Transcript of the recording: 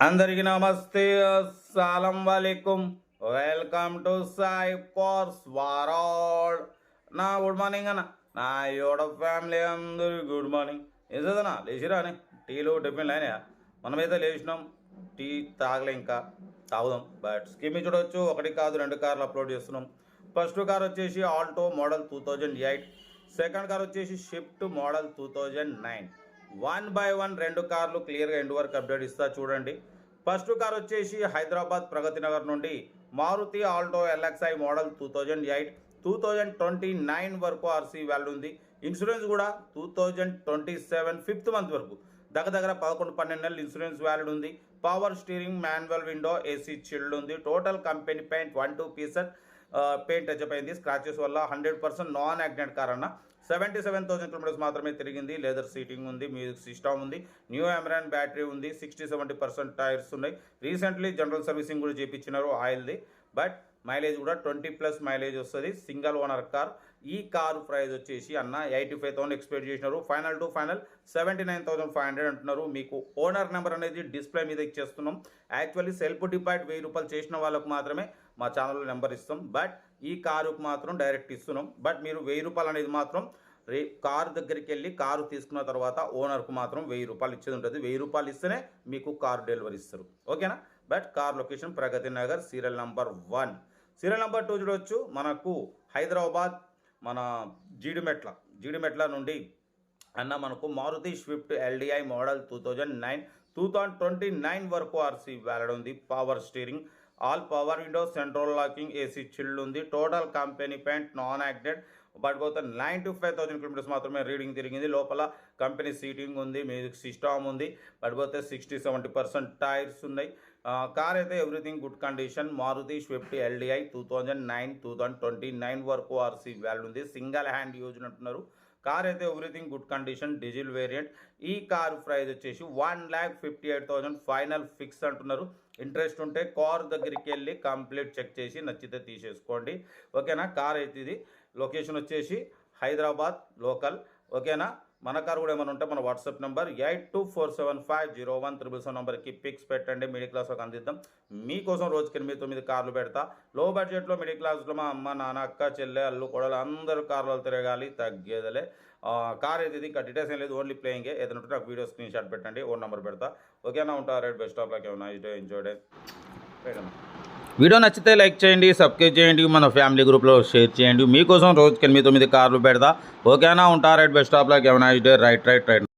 అందరికీ నమస్తే, అస్సలం వాలేకుం. Welcome to Sai cars world. నా గుడ్ మార్నింగ్ అన్న, నా యోడ ఫ్యామిలీ అందరూ గుడ్ మార్నింగ్. ఏదన్నా లేచిరా అని టీలు టిఫిన్లు అయినాయా? మనమైతే లేచినాం, టీ తాగలే, ఇంకా తాగుదాం. బట్ స్కీమ్ చూడవచ్చు, ఒకటి కాదు రెండు కార్లు అప్లోడ్ చేస్తున్నాం. ఫస్ట్ కార్ వచ్చేసి ఆల్టో మోడల్ 2008, సెకండ్ కార్ వచ్చేసి షిఫ్ట్ మోడల్ 2009. 1 by 1 రెండు కార్లు క్లియర్గా ఎండ్ వరకు అప్డేట్ ఇస్తా చూడండి. ఫస్ట్ కార్ వచ్చేసి హైదరాబాద్ ప్రగతి నగర్ నుండి మారుతి ఆల్టో ఎల్ఎక్స్ఐ మోడల్ 2008, 2029 వరకు ఆర్సీ వాల్యూ ఉంది. ఇన్సూరెన్స్ కూడా 2027 5th మంత్ వరకు దగ్గర 11-12 నెలలు ఇన్సూరెన్స్ వ్యాలిడ్ ఉంది. Power steering, manual window, AC chilled ఉంది. Total company paint 1-2 pieces paint touch up అయింది స్క్రాచెస్ వల్ల. 100% నాన్ యాక్సిడెంట్ కార్ అన్న. 77,000 కిలోమీటర్స్ మాత్రమే తిరిగింది. లెదర్ సీటింగ్ ఉంది, మ్యూజిక్ సిస్టమ్ ఉంది, న్యూ అమెరాన్ బ్యాటరీ ఉంది, 60-70% టైర్స్ ఉన్నాయి. రీసెంట్లీ జనరల్ సర్వీసింగ్ కూడా చేయించినారు ఆయిల్ది. బట్ మైలేజ్ కూడా 20+ మైలేజ్ వస్తుంది. Single owner car. ఈ కారు ప్రైస్ వచ్చేసి అన్న 85,000 ఎక్స్పెక్ట్ చేసినారు. ఫైనల్ టు ఫైనల్ 79,500 అంటున్నారు. మీకు ఓనర్ నెంబర్ అనేది డిస్ప్లే మీద ఇచ్చేస్తున్నాం. యాక్చువల్లీ సెల్ఫ్ డిపాజిట్ 1000 రూపాయలు చేసిన వాళ్ళకు మాత్రమే మా ఛానల్లో నెంబర్ ఇస్తాం. బట్ ఈ కారుకు మాత్రం డైరెక్ట్ ఇస్తున్నాం. బట్ మీరు 1000 రూపాయలు అనేది మాత్రం కారు దగ్గరికి వెళ్ళి కారు తీసుకున్న తర్వాత ఓనర్కు మాత్రం 1000 రూపాయలు ఇచ్చేది ఉంటుంది. 1000 రూపాయలు ఇస్తేనే మీకు కారు డెలివరీ ఇస్తారు, ఓకేనా? But car location Pragathi Nagar, serial number 1. Serial number 2 చూడవచ్చు. మనకు హైదరాబాద్ మన జీడిమెట్ల నుండి అన్న మనకు మారుతి స్విఫ్ట్ ఎల్డిఐ మోడల్ 2009, 2029 వరకు ఆర్సీ వ్యాలిడ్ ఉంది. Power steering, all power window, central locking, AC chilled ఉంది. Total company paint non accident. But పోతే 95,000 కిలోమీటర్స్ మాత్రమే రీడింగ్ తిరిగింది. లోపల కంపెనీ సీటింగ్ ఉంది, మ్యూజిక్ సిస్టమ్ ఉంది. బట్ పోతే 60-70% టైర్స్ ఉన్నాయి. కార్ అయితే everything good condition. Maruti Swift LDI 2009, 2029 వరకు ఆర్సీ వాల్యూ ఉంది. సింగిల్ హ్యాండ్ యూజ్ అంటున్నారు. కార్ అయితే everything good condition, diesel variant. ఈ కార్ ప్రైస్ వచ్చేసి 1,58,000 ఫైనల్ ఫిక్స్ అంటున్నారు. ఇంట్రెస్ట్ ఉంటే కార్ దగ్గరికి వెళ్ళి కంప్లీట్ చెక్ చేసి నచ్చితే తీసేసుకోండి, ఓకేనా? కార్ అయితే ఇది లొకేషన్ వచ్చేసి హైదరాబాద్ లోకల్, ఓకేనా? మన కార్ కూడా ఏమైనా ఉంటే మన వాట్సాప్ నెంబర్ 8247501777 నెంబర్కి పిక్స్ పెట్టండి. మిడిల్ క్లాస్లోకి అందిద్దాం. మీకోసం రోజుకి 8-9 కార్లు పెడతా. లో బడ్జెట్లో మిడిల్ క్లాస్లో మా అమ్మ, నాన్న, అక్క, చెల్లె, అల్లు, కొడలు అందరూ కార్లు తిరగాలి, తగ్గేదలే. కార్ అయితే ఇది ఇంకా డీటెయిల్స్ ఏం లేదు, ఓన్లీ ప్లేయింగే. ఏదైనా ఉంటే నాకు వీడియో స్క్రీన్ షాట్ పెట్టండి, ఓన్ నెంబర్ పెడతా, ఓకేనా? ఉంటారు. Right, best of luck. ఏమన్నా ఎంజాయ్ డే. వీడియో నచ్చితే లైక్ చేయండి, సబ్స్క్రైబ్ చేయండి, మన ఫ్యామిలీ గ్రూప్లో షేర్ చేయండి. మీకోసం రోజుకి 8-9 కార్లు పెడతా, ఓకేనా? ఉంటారు. Right, best of luck. ఏమన్నా రైట్.